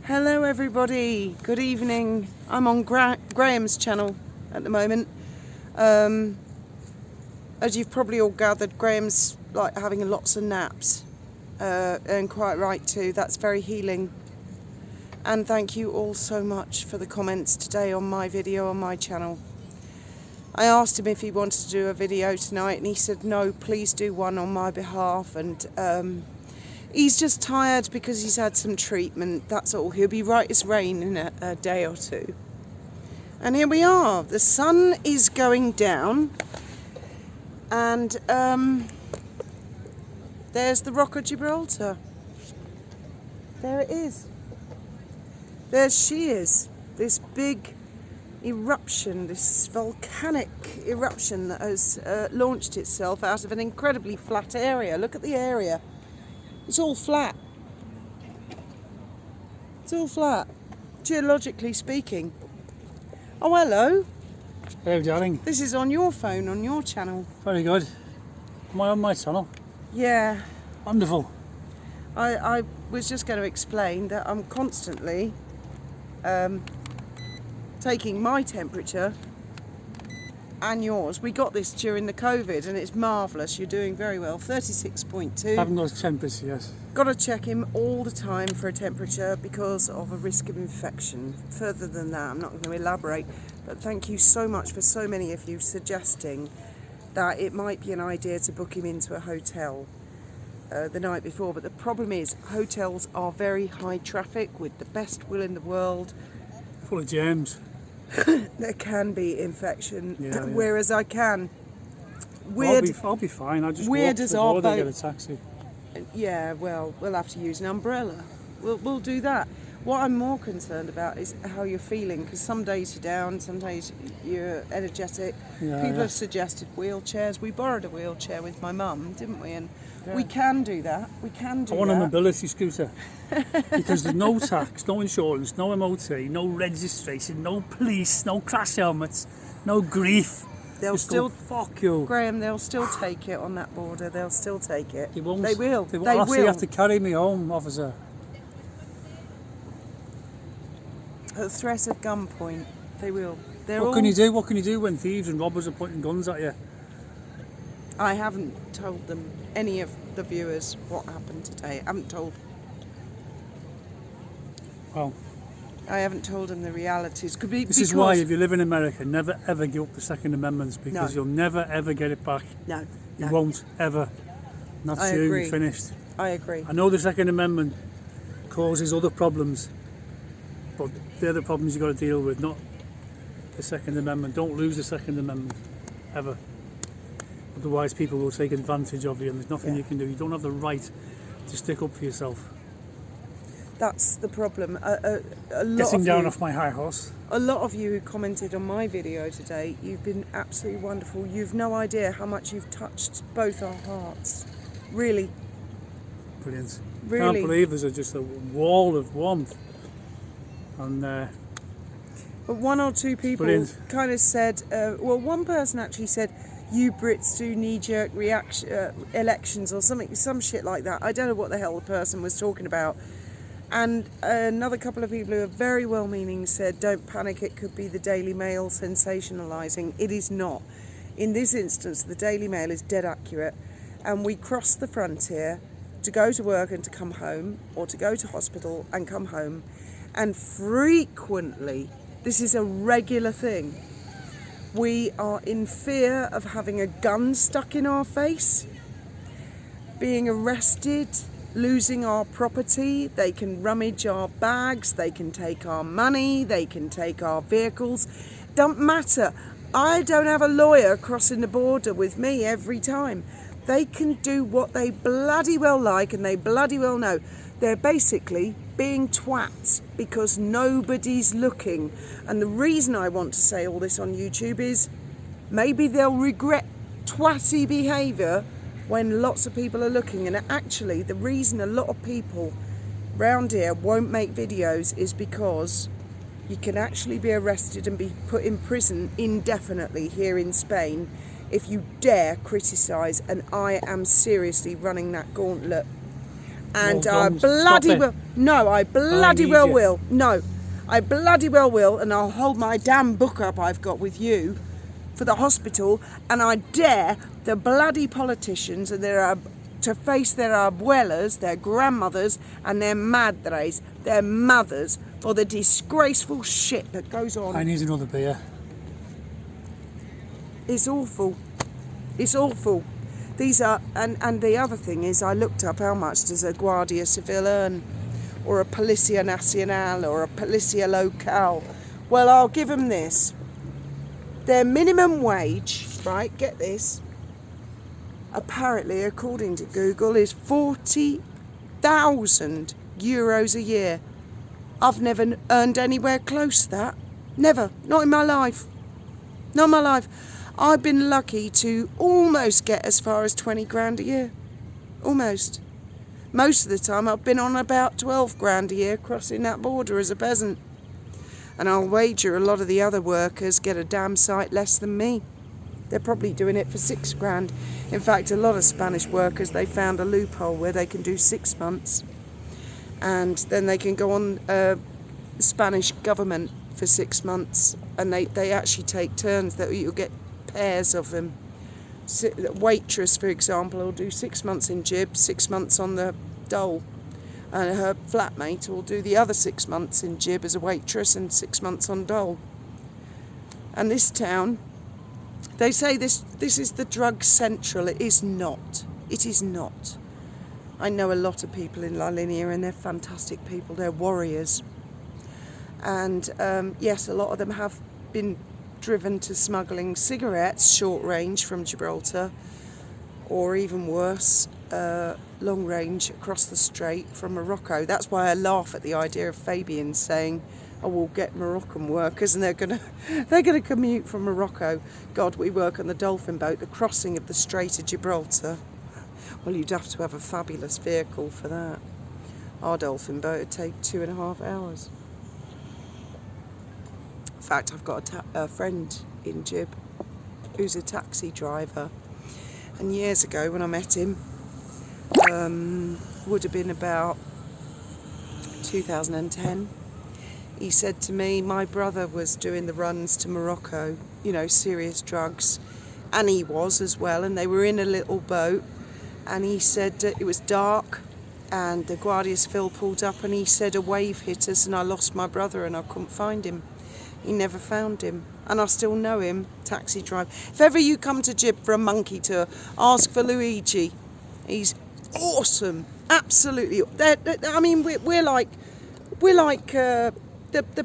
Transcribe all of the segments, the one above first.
Hello everybody, good evening. I'm on Graham's channel at the moment. As you've probably all gathered, Graham's like having lots of naps, and quite right too. That's very healing. And thank you all so much for the comments today on my video on my channel. I asked him if he wanted to do a video tonight and he said no, please do one on my behalf, and he's just tired because he's had some treatment, that's all. He'll be right as rain in a day or two. And here we are, the sun is going down, and there's the Rock of Gibraltar. There it is. There she is, this big eruption, this volcanic eruption that has launched itself out of an incredibly flat area. Look at the area. It's all flat. It's all flat, geologically speaking. Oh, hello. Hello, darling. This is on your phone, on your channel. Very good. Am I on my channel? Yeah. Wonderful. I was just going to explain that I'm constantly taking my temperature and yours. We got this during the COVID and it's marvellous. You're doing very well. 36.2. Haven't got a temperature yet. Got to check him all the time for a temperature because of a risk of infection. Further than that, I'm not going to elaborate. But thank you so much for so many of you suggesting that it might be an idea to book him into a hotel the night before. But the problem is, hotels are very high traffic with the best will in the world. Full of germs. There can be infection, Yeah. whereas I can. I'll be fine. I'll just walk before they get a taxi. Yeah, well, we'll have to use an umbrella. We'll do that. What I'm more concerned about is how you're feeling, because some days you're down, some days you're energetic. People have suggested wheelchairs. We borrowed a wheelchair with my mum, didn't we? And we can do that. We can do that. I want a mobility scooter because there's no tax, no insurance, no MOT, no registration, no police, no crash helmets, no grief. They'll just still fuck you, Graham. They'll still take it on that border. They'll still take it. They won't. They will. They will. actually have to carry me home, officer. At the threat of gunpoint, they will. What can you do? What can you do when thieves and robbers are pointing guns at you? I haven't told them, any of the viewers, what happened today. I haven't told. Well, I haven't told them the realities. This is why, if you live in America, never ever give up the Second Amendment, because you'll never ever get it back. No. You won't ever. And that's you. You're finished. I agree. I know the Second Amendment causes other problems, but they're the problems you've got to deal with, not the Second Amendment. Don't lose the Second Amendment, ever. Otherwise people will take advantage of you and there's nothing you can do. You don't have the right to stick up for yourself. That's the problem. Getting down off my high horse. A lot of you who commented on my video today, you've been absolutely wonderful. You've no idea how much you've touched both our hearts. Really. Brilliant. Really. Can't believe there's just a wall of warmth. And but one or two people kind of said, well, one person actually said, you Brits do knee-jerk reaction elections or something, some shit like that. I don't know what the hell the person was talking about. And another couple of people who are very well-meaning said, don't panic, it could be the Daily Mail sensationalising. It is not. In this instance, the Daily Mail is dead accurate, and we cross the frontier to go to work and to come home, or to go to hospital and come home, and frequently, this is a regular thing, we are in fear of having a gun stuck in our face, being arrested, losing our property. They can rummage our bags, they can take our money, they can take our vehicles. Don't matter. I don't have a lawyer crossing the border with me every time. They can do what they bloody well like, and they bloody well know. They're basically being twats because nobody's looking. And the reason I want to say all this on YouTube is maybe they'll regret twatty behaviour when lots of people are looking. And actually, the reason a lot of people round here won't make videos is because you can actually be arrested and be put in prison indefinitely here in Spain if you dare criticise, and I am seriously running that gauntlet. And No, I don't bloody stop it. will. No, I bloody need well you. will. No, I bloody well will. And I'll hold my damn book up I've got with you for the hospital. And I dare the bloody politicians and to face their abuelas, their grandmothers, and their madres, their mothers, for the disgraceful shit that goes on. I need another beer. It's awful. It's awful. These are, and the other thing is, I looked up how much does a Guardia Civil earn, or a Policia Nacional, or a Policia Local. Well, I'll give them this. Their minimum wage, right, get this, apparently, according to Google, is 40,000 euros a year. I've never earned anywhere close to that. Never. Not in my life. Not in my life. I've been lucky to almost get as far as 20 grand a year. Almost. Most of the time I've been on about 12 grand a year crossing that border as a peasant. And I'll wager a lot of the other workers get a damn sight less than me. They're probably doing it for 6 grand. In fact, a lot of Spanish workers, they found a loophole where they can do 6 months. And then they can go on Spanish government for 6 months. And they actually take turns that you'll get pairs of them. Waitress, for example, will do 6 months in Gib, 6 months on the dole, and her flatmate will do the other 6 months in Gib as a waitress and 6 months on dole. And this town, they say this is the drug central. It is not. It is not. I know a lot of people in La Linea, and they're fantastic people. They're warriors. And yes, a lot of them have been driven to smuggling cigarettes short range from Gibraltar, or even worse, long range across the strait from Morocco. That's why I laugh at the idea of Fabian saying, "Oh, we'll get Moroccan workers and they're gonna commute from Morocco." God, we work on the dolphin boat, the crossing of the Strait of Gibraltar. Well, you'd have to have a fabulous vehicle for that. Our dolphin boat would take 2.5 hours. In fact, I've got a friend in Gib who's a taxi driver, and years ago when I met him, would have been about 2010, he said to me, my brother was doing the runs to Morocco, serious drugs, and he was as well, and they were in a little boat, and he said it was dark, and the Guardia Civil pulled up, and he said a wave hit us and I lost my brother and I couldn't find him. He never found him, and I still know him, taxi driver. If ever you come to Gib for a monkey tour, ask for Luigi. He's awesome, absolutely. I mean, we're like the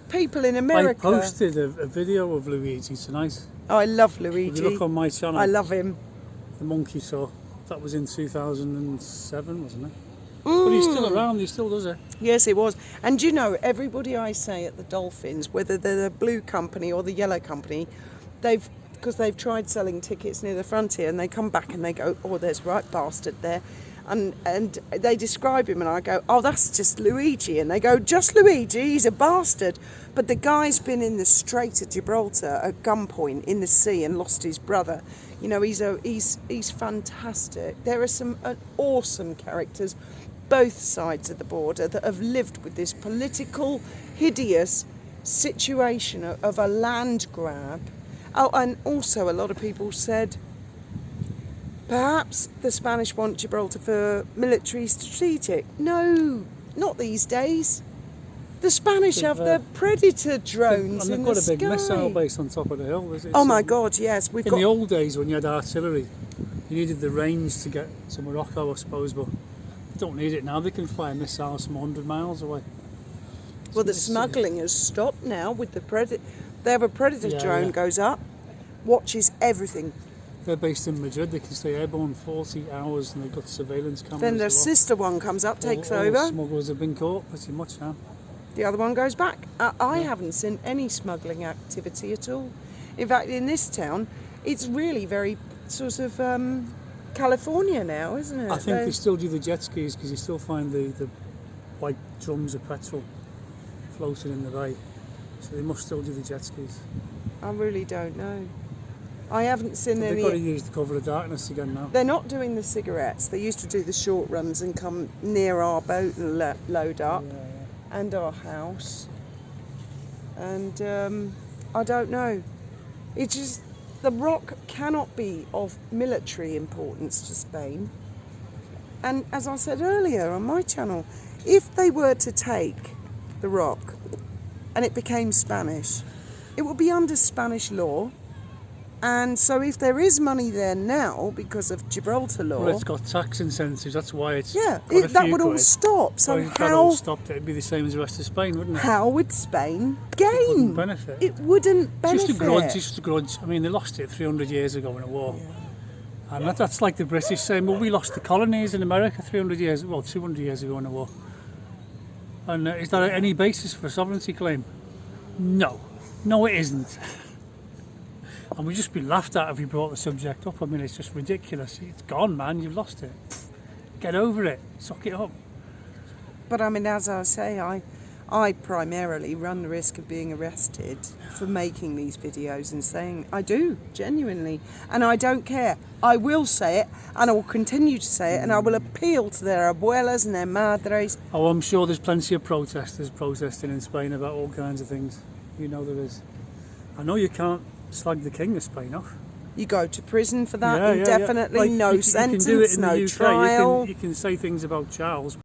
people in America. I posted a video of Luigi tonight. Oh, I love Luigi. If you look on my channel, I love him. The monkey saw. That was in 2007, wasn't it? But he's still around, he still does it. Yes, it was. And everybody I say at the Dolphins, whether they're the blue company or the yellow company, because they've tried selling tickets near the frontier, and they come back and they go, "Oh, there's right bastard there." And they describe him, and I go, "Oh, that's just Luigi." And they go, "Just Luigi? He's a bastard." But the guy's been in the Strait of Gibraltar at gunpoint in the sea and lost his brother. He's fantastic. There are some awesome characters, both sides of the border, that have lived with this political, hideous situation of a land grab. Oh, and also a lot of people said, perhaps the Spanish want Gibraltar for military strategic. No, not these days. The Spanish have the Predator drones in the sky. And they've got a big missile base on top of the hill. Oh my God, yes. In the old days when you had artillery, you needed the range to get to Morocco, I suppose, but they don't need it now. They can fire missiles from 100 miles away. Well, the smuggling has stopped now with the Predator. They have a Predator drone goes up, watches everything. They're based in Madrid. They can stay airborne 40 hours, and they've got surveillance cameras. Then their sister one comes up, takes over. All smugglers have been caught pretty much now. The other one goes back. I haven't seen any smuggling activity at all. In fact, in this town, it's really very sort of California now, isn't it? I think they still do the jet skis, because you still find the white drums of petrol floating in the bay. So they must still do the jet skis. I really don't know. I haven't seen They've any. got to use the cover of darkness again now. They're not doing the cigarettes. They used to do the short runs and come near our boat and load up, and our house. And I don't know. It's just the rock cannot be of military importance to Spain. And as I said earlier on my channel, if they were to take the rock and it became Spanish, it would be under Spanish law. And so if there is money there now because of Gibraltar law... Well, it's got tax incentives, that's why it's... Yeah, that would all stop. So if that all stopped, it'd be the same as the rest of Spain, wouldn't it? How would Spain gain? It wouldn't benefit. It wouldn't benefit. It's just a grudge. I mean, they lost it 300 years ago in a war. Yeah. And that's like the British saying, well, we lost the colonies in America 200 years ago in a war. And is that any basis for a sovereignty claim? No. No, it isn't. And we'd just be laughed at if we brought the subject up. I mean, it's just ridiculous. It's gone, man. You've lost it. Get over it. Suck it up. But I mean, as I say, I primarily run the risk of being arrested for making these videos and saying I do, genuinely. And I don't care. I will say it, and I will continue to say it, and I will appeal to their abuelas and their madres. Oh, I'm sure there's plenty of protesters protesting in Spain about all kinds of things. You know there is. I know you can't slag the King of Spain off. You go to prison for that indefinitely, Like, no you sentence, can do it in no the UK. trial. You can say things about Charles.